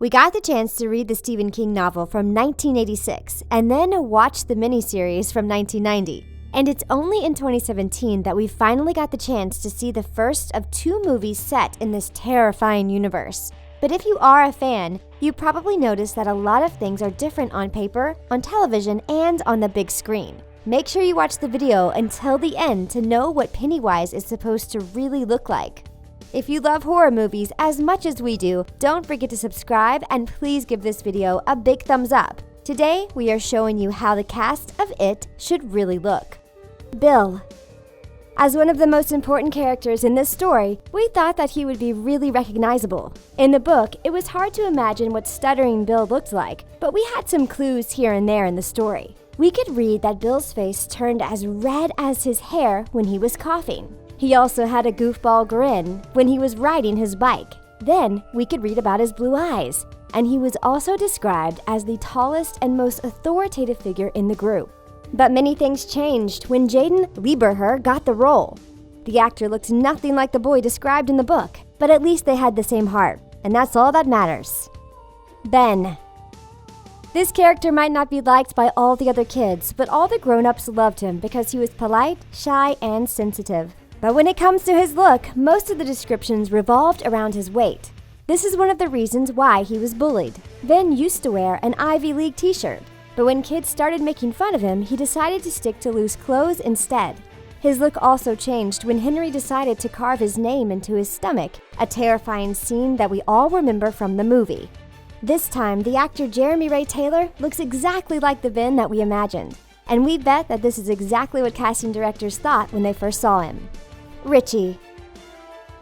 We got the chance to read the Stephen King novel from 1986 and then watch the miniseries from 1990. And it's only in 2017 that we finally got the chance to see the first of 2 movies set in this terrifying universe. But if you are a fan, you probably noticed that a lot of things are different on paper, on television, and on the big screen. Make sure you watch the video until the end to know what Pennywise is supposed to really look like. If you love horror movies as much as we do, don't forget to subscribe and please give this video a big thumbs up. Today, we are showing you how the cast of It should really look. Bill. As one of the most important characters in this story, we thought that he would be really recognizable. In the book, it was hard to imagine what stuttering Bill looked like, but we had some clues here and there in the story. We could read that Bill's face turned as red as his hair when he was coughing. He also had a goofball grin when he was riding his bike. Then we could read about his blue eyes, and he was also described as the tallest and most authoritative figure in the group. But many things changed when Jaeden Lieberher got the role. The actor looked nothing like the boy described in the book, but at least they had the same heart, and that's all that matters. Ben. This character might not be liked by all the other kids, but all the grown-ups loved him because he was polite, shy, and sensitive. But when it comes to his look, most of the descriptions revolved around his weight. This is one of the reasons why he was bullied. Ben used to wear an Ivy League t-shirt, but when kids started making fun of him, he decided to stick to loose clothes instead. His look also changed when Henry decided to carve his name into his stomach, a terrifying scene that we all remember from the movie. This time, the actor Jeremy Ray Taylor looks exactly like the Ben that we imagined, and we bet that this is exactly what casting directors thought when they first saw him. Ritchie.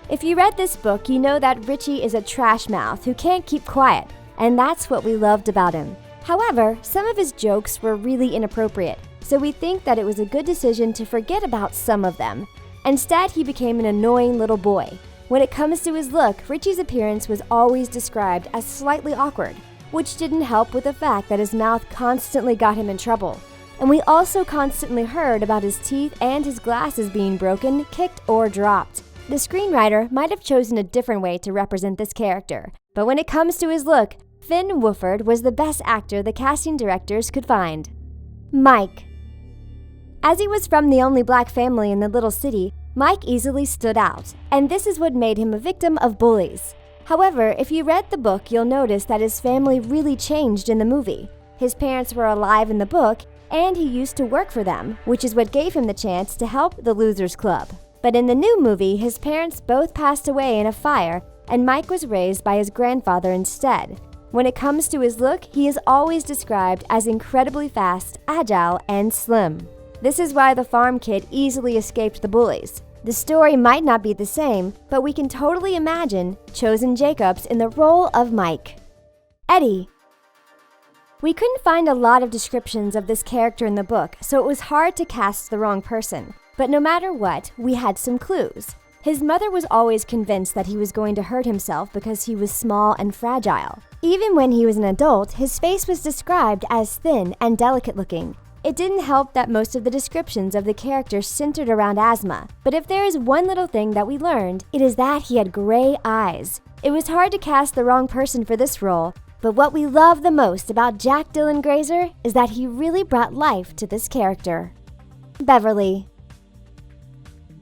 If you read this book, you know that Ritchie is a trash mouth who can't keep quiet, and that's what we loved about him. However, some of his jokes were really inappropriate, so we think that it was a good decision to forget about some of them. Instead, he became an annoying little boy. When it comes to his look, Ritchie's appearance was always described as slightly awkward, which didn't help with the fact that his mouth constantly got him in trouble. And we also constantly heard about his teeth and his glasses being broken, kicked, or dropped. The screenwriter might have chosen a different way to represent this character, but when it comes to his look, Finn Wolfhard was the best actor the casting directors could find. Mike. As he was from the only black family in the little city, Mike easily stood out, and this is what made him a victim of bullies. However, if you read the book, you'll notice that his family really changed in the movie. His parents were alive in the book, and he used to work for them, which is what gave him the chance to help the Losers Club. But in the new movie, his parents both passed away in a fire, and Mike was raised by his grandfather instead. When it comes to his look, he is always described as incredibly fast, agile, and slim. This is why the farm kid easily escaped the bullies. The story might not be the same, but we can totally imagine Chosen Jacobs in the role of Mike. Eddie. We couldn't find a lot of descriptions of this character in the book, so it was hard to cast the wrong person. But no matter what, we had some clues. His mother was always convinced that he was going to hurt himself because he was small and fragile. Even when he was an adult, his face was described as thin and delicate-looking. It didn't help that most of the descriptions of the characters centered around asthma, but if there is one little thing that we learned, it is that he had gray eyes. It was hard to cast the wrong person for this role, but what we love the most about Jack Dylan Grazer is that he really brought life to this character. Beverly.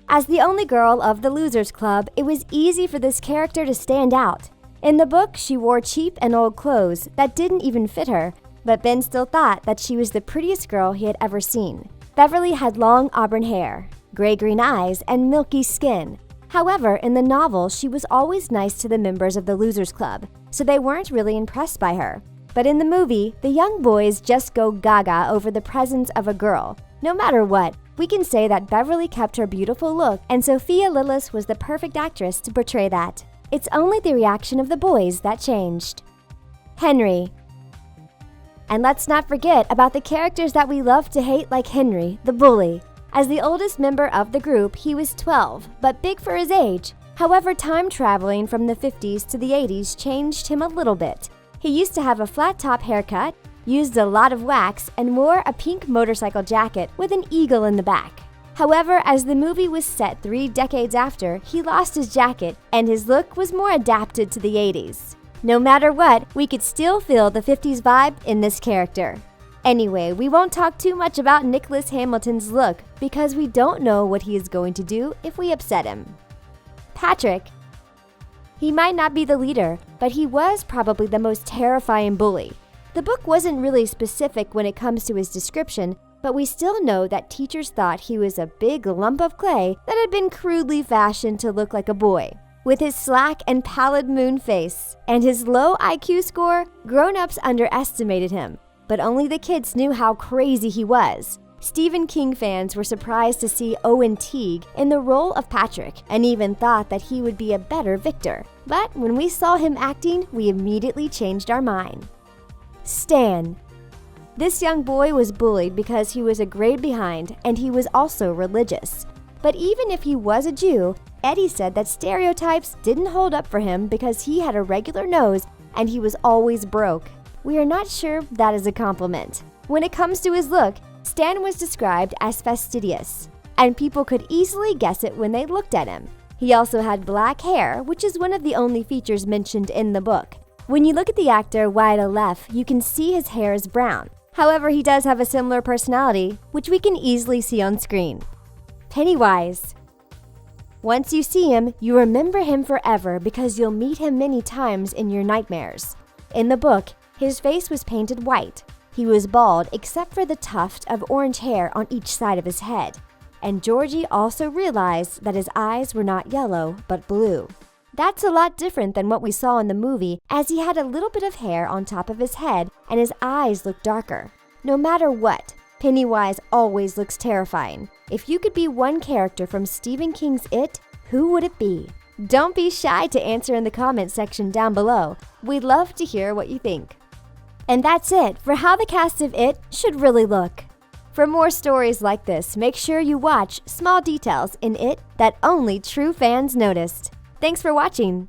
As the only girl of the Losers Club, it was easy for this character to stand out. In the book, she wore cheap and old clothes that didn't even fit her, but Ben still thought that she was the prettiest girl he had ever seen. Beverly had long auburn hair, gray-green eyes, and milky skin. However, in the novel, she was always nice to the members of the Losers Club, so they weren't really impressed by her. But in the movie, the young boys just go gaga over the presence of a girl. No matter what, we can say that Beverly kept her beautiful look, and Sophia Lillis was the perfect actress to portray that. It's only the reaction of the boys that changed. Henry. And let's not forget about the characters that we love to hate, like Henry, the bully. As the oldest member of the group, he was 12, but big for his age. However, time traveling from the 50s to the 80s changed him a little bit. He used to have a flat-top haircut, used a lot of wax, and wore a pink motorcycle jacket with an eagle in the back. However, as the movie was set 3 decades after, he lost his jacket, and his look was more adapted to the 80s. No matter what, we could still feel the 50s vibe in this character. Anyway, we won't talk too much about Nicholas Hamilton's look because we don't know what he is going to do if we upset him. Patrick. He might not be the leader, but he was probably the most terrifying bully. The book wasn't really specific when it comes to his description, but we still know that teachers thought he was a big lump of clay that had been crudely fashioned to look like a boy. With his slack and pallid moon face and his low IQ score, grown-ups underestimated him, but only the kids knew how crazy he was. Stephen King fans were surprised to see Owen Teague in the role of Patrick and even thought that he would be a better Victor. But when we saw him acting, we immediately changed our mind. Stan. This young boy was bullied because he was a grade behind and he was also religious. But even if he was a Jew, Eddie said that stereotypes didn't hold up for him because he had a regular nose and he was always broke. We are not sure that is a compliment. When it comes to his look, Stan was described as fastidious, and people could easily guess it when they looked at him. He also had black hair, which is one of the only features mentioned in the book. When you look at the actor Wyatt Oleff, you can see his hair is brown. However, he does have a similar personality, which we can easily see on screen. Pennywise. Once you see him, you remember him forever because you'll meet him many times in your nightmares. In the book, his face was painted white. He was bald except for the tuft of orange hair on each side of his head. And Georgie also realized that his eyes were not yellow, but blue. That's a lot different than what we saw in the movie, as he had a little bit of hair on top of his head and his eyes looked darker. No matter what, Pennywise always looks terrifying. If you could be one character from Stephen King's It, who would it be? Don't be shy to answer in the comments section down below. We'd love to hear what you think. And that's it for how the cast of It should really look. For more stories like this, make sure you watch small details in It that only true fans noticed. Thanks for watching.